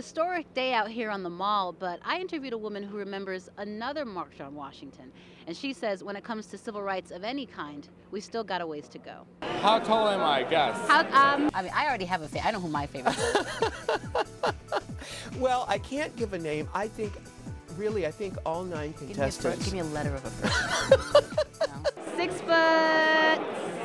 historic day out here on the Mall, but I interviewed a woman who remembers another march on Washington. And she says when it comes to civil rights of any kind, we still got a ways to go. How tall am I, guess? I mean, I already have a favorite. I know who my favorite is. Well, I can't give a name. I think all 9 contestants. Give me a letter of a person. No.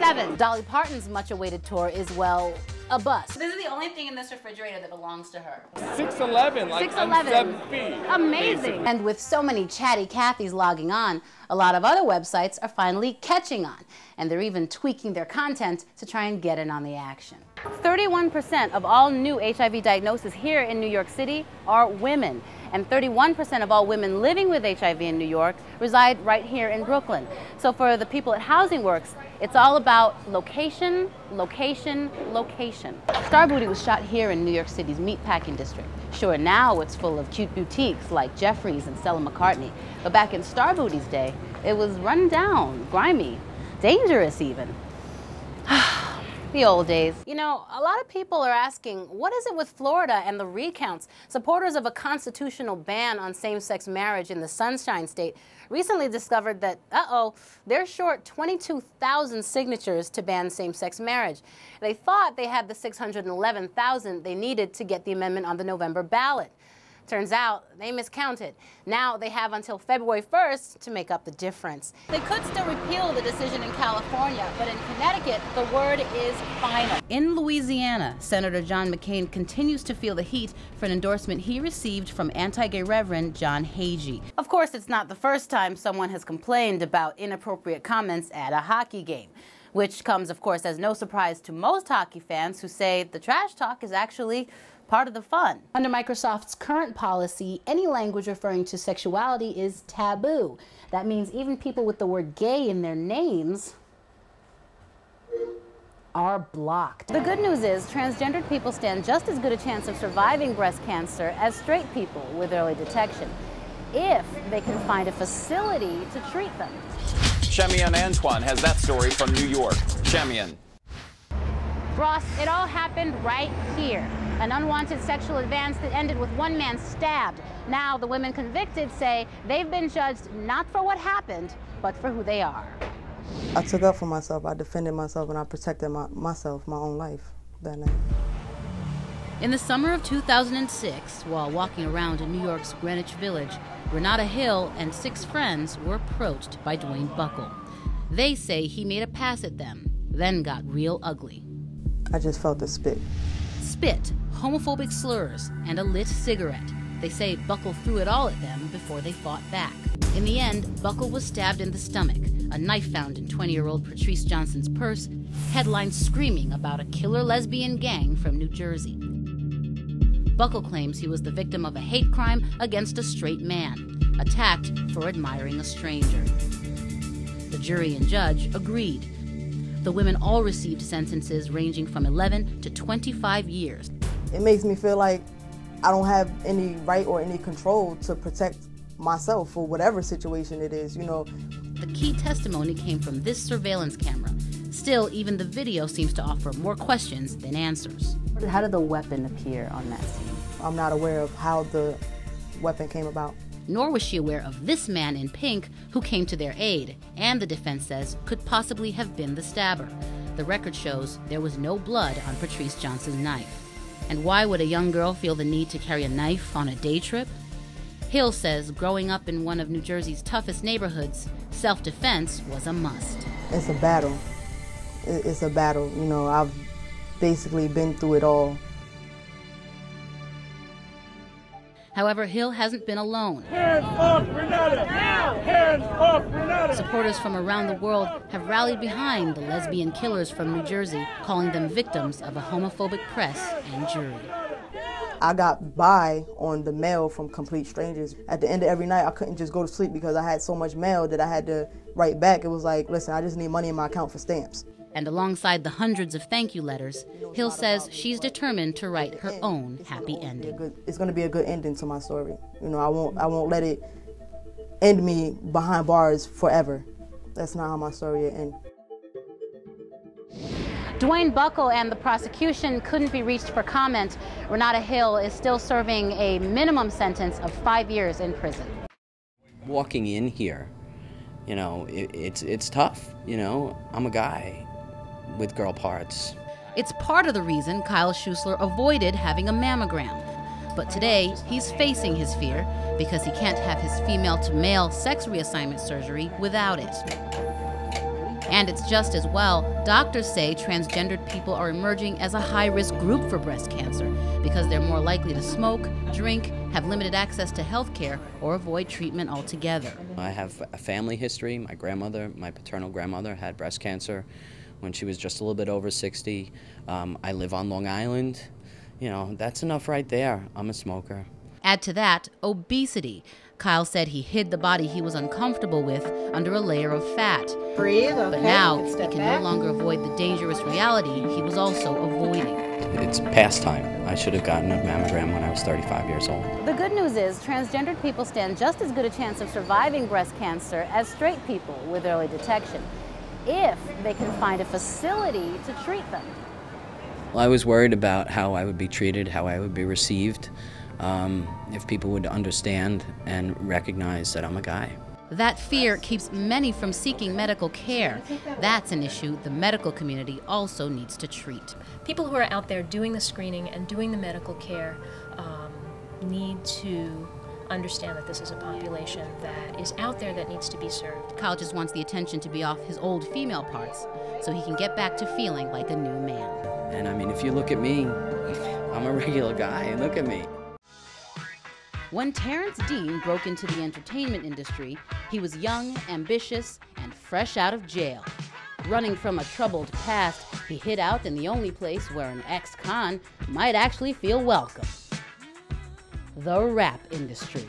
6'7". Dolly Parton's much-awaited tour is, well, a bust. This is the only thing in this refrigerator that belongs to her. 6'11", like 6'11". I'm 7 feet. Amazing. Basically. And with so many chatty Cathys logging on, a lot of other websites are finally catching on. And they're even tweaking their content to try and get in on the action. 31% of all new HIV diagnoses here in New York City are women. And 31% of all women living with HIV in New York reside right here in Brooklyn. So for the people at Housing Works, it's all about location, location, location. Star Booty was shot here in New York City's meatpacking district. Sure, now it's full of cute boutiques like Jeffrey's and Stella McCartney. But back in Star Booty's day, it was run down, grimy, dangerous even. The old days. You know, a lot of people are asking, what is it with Florida and the recounts? Supporters of a constitutional ban on same-sex marriage in the Sunshine State recently discovered that, they're short 22,000 signatures to ban same-sex marriage. They thought they had the 611,000 they needed to get the amendment on the November ballot. Turns out they miscounted. Now they have until February 1st to make up the difference. They could still repeal the decision in California, but in Connecticut, the word is final. In Louisiana, Senator John McCain continues to feel the heat for an endorsement he received from anti-gay Reverend John Hagee. Of course, it's not the first time someone has complained about inappropriate comments at a hockey game, which comes, of course, as no surprise to most hockey fans who say the trash talk is actually part of the fun. Under Microsoft's current policy, any language referring to sexuality is taboo. That means even people with the word gay in their names are blocked. The good news is transgendered people stand just as good a chance of surviving breast cancer as straight people with early detection, if they can find a facility to treat them. Chagmion Antoine has that story from New York. Chagmion. Ross, it all happened right here. An unwanted sexual advance that ended with one man stabbed. Now the women convicted say they've been judged not for what happened, but for who they are. I took up for myself, I defended myself, and I protected myself, my own life that night. In the summer of 2006, while walking around in New York's Greenwich Village, Renata Hill and 6 friends were approached by Dwayne Buckle. They say he made a pass at them, then got real ugly. I just felt the spit. Spit, homophobic slurs, and a lit cigarette. They say Buckle threw it all at them before they fought back. In the end, Buckle was stabbed in the stomach. A knife found in 20-year-old Patrice Johnson's purse, headlines screaming about a killer lesbian gang from New Jersey. Buckle claims he was the victim of a hate crime against a straight man, attacked for admiring a stranger. The jury and judge agreed. The women all received sentences ranging from 11 to 25 years. It makes me feel like I don't have any right or any control to protect myself for whatever situation it is, you know. The key testimony came from this surveillance camera. Still, even the video seems to offer more questions than answers. How did the weapon appear on that scene? I'm not aware of how the weapon came about. Nor was she aware of this man in pink who came to their aid, and the defense says could possibly have been the stabber. The record shows there was no blood on Patrice Johnson's knife. And why would a young girl feel the need to carry a knife on a day trip? Hill says growing up in one of New Jersey's toughest neighborhoods, self-defense was a must. It's a battle. It's a battle. You know, I've basically been through it all. However, Hill hasn't been alone. Hands off Renata! Now! Hands off Renata! Supporters from around the world have rallied behind the lesbian killers from New Jersey, calling them victims of a homophobic press and jury. I got by on the mail from complete strangers. At the end of every night, I couldn't just go to sleep because I had so much mail that I had to write back. It was like, listen, I just need money in my account for stamps. And alongside the hundreds of thank you letters, Hill says she's determined to write her own happy ending. It's going to be a good ending to my story. You know, I won't let it end me behind bars forever. That's not how my story will end. Dwayne Buckle and the prosecution couldn't be reached for comment. Renata Hill is still serving a minimum sentence of 5 years in prison. Walking in here, you know, it's tough, you know. I'm a guy with girl parts. It's part of the reason Kyle Schuessler avoided having a mammogram. But today, he's facing his fear because he can't have his female-to-male sex reassignment surgery without it. And it's just as well. Doctors say transgendered people are emerging as a high-risk group for breast cancer because they're more likely to smoke, drink, have limited access to health care, or avoid treatment altogether. I have a family history. My grandmother, my paternal grandmother, had breast cancer when she was just a little bit over 60. I live on Long Island. You know, that's enough right there. I'm a smoker. Add to that obesity. Kyle said he hid the body he was uncomfortable with under a layer of fat. Breathe, okay. But now he can no longer avoid the dangerous reality he was also avoiding. It's past time. I should have gotten a mammogram when I was 35 years old. The good news is transgendered people stand just as good a chance of surviving breast cancer as straight people with early detection, if they can find a facility to treat them. Well, I was worried about how I would be treated, how I would be received, if people would understand and recognize that I'm a guy. That fear keeps many from seeking medical care. That's an issue the medical community also needs to treat. People who are out there doing the screening and doing the medical care need to understand that this is a population that is out there that needs to be served. Kyle just wants the attention to be off his old female parts so he can get back to feeling like a new man. And I mean, if you look at me, I'm a regular guy. Look at me. When Terrence Dean broke into the entertainment industry, he was young, ambitious, and fresh out of jail. Running from a troubled past, he hid out in the only place where an ex-con might actually feel welcome: the rap industry.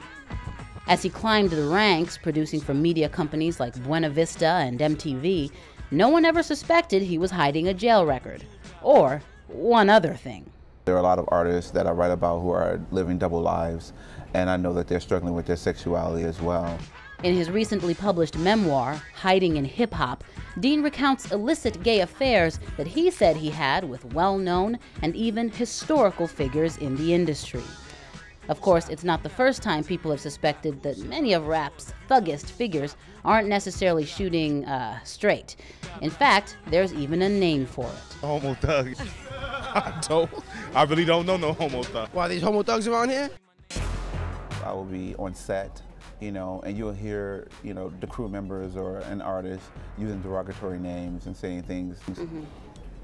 As he climbed the ranks, producing for media companies like Buena Vista and MTV, no one ever suspected he was hiding a jail record. Or one other thing. There are a lot of artists that I write about who are living double lives, and I know that they're struggling with their sexuality as well. In his recently published memoir, Hiding in Hip Hop, Dean recounts illicit gay affairs that he said he had with well-known and even historical figures in the industry. Of course, it's not the first time people have suspected that many of rap's thuggest figures aren't necessarily shooting straight. In fact, there's even a name for it. Homo thug. I really don't know no homo thug. Why, these homo thugs around here? I will be on set, you know, and you'll hear, you know, the crew members or an artist using derogatory names and saying things. Mm-hmm.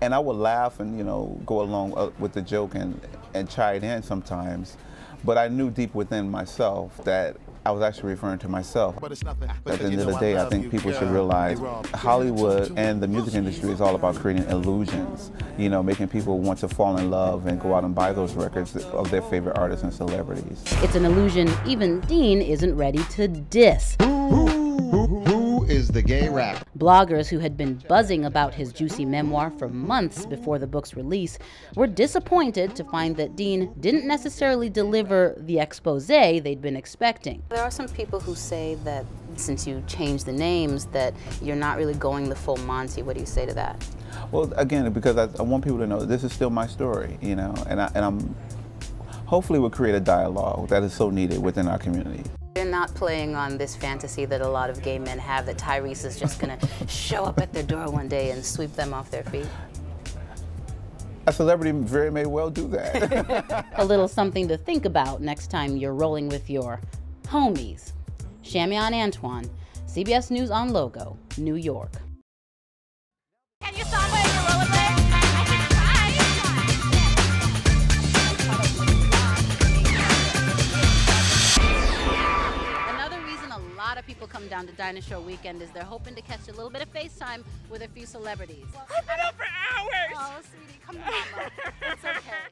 And I would laugh and, you know, go along with the joke and chide in sometimes. But I knew deep within myself that I was actually referring to myself. At the end of the day, I think people should realize Hollywood and the music industry is all about creating illusions, you know, making people want to fall in love and go out and buy those records of their favorite artists and celebrities. It's an illusion even Dean isn't ready to diss. Who is the gay rapper? Bloggers who had been buzzing about his juicy memoir for months before the book's release were disappointed to find that Dean didn't necessarily deliver the expose they'd been expecting. There are some people who say that since you changed the names that you're not really going the full Monty. What do you say to that? Well, again, because I want people to know that this is still my story, you know, and I'm hopefully we'll create a dialogue that is so needed within our community. They're not playing on this fantasy that a lot of gay men have, that Tyrese is just going to show up at their door one day and sweep them off their feet. A celebrity very may well do that. A little something to think about next time you're rolling with your homies. Chagmion Antoine, CBS News on Logo, New York. Can you stop wearing your rollerblades? I can try. Another reason a lot of people come down to Dinosaur Weekend is they're hoping to catch a little bit of FaceTime with a few celebrities. I've been up for hours. Oh, sweetie, come on, love. It's okay.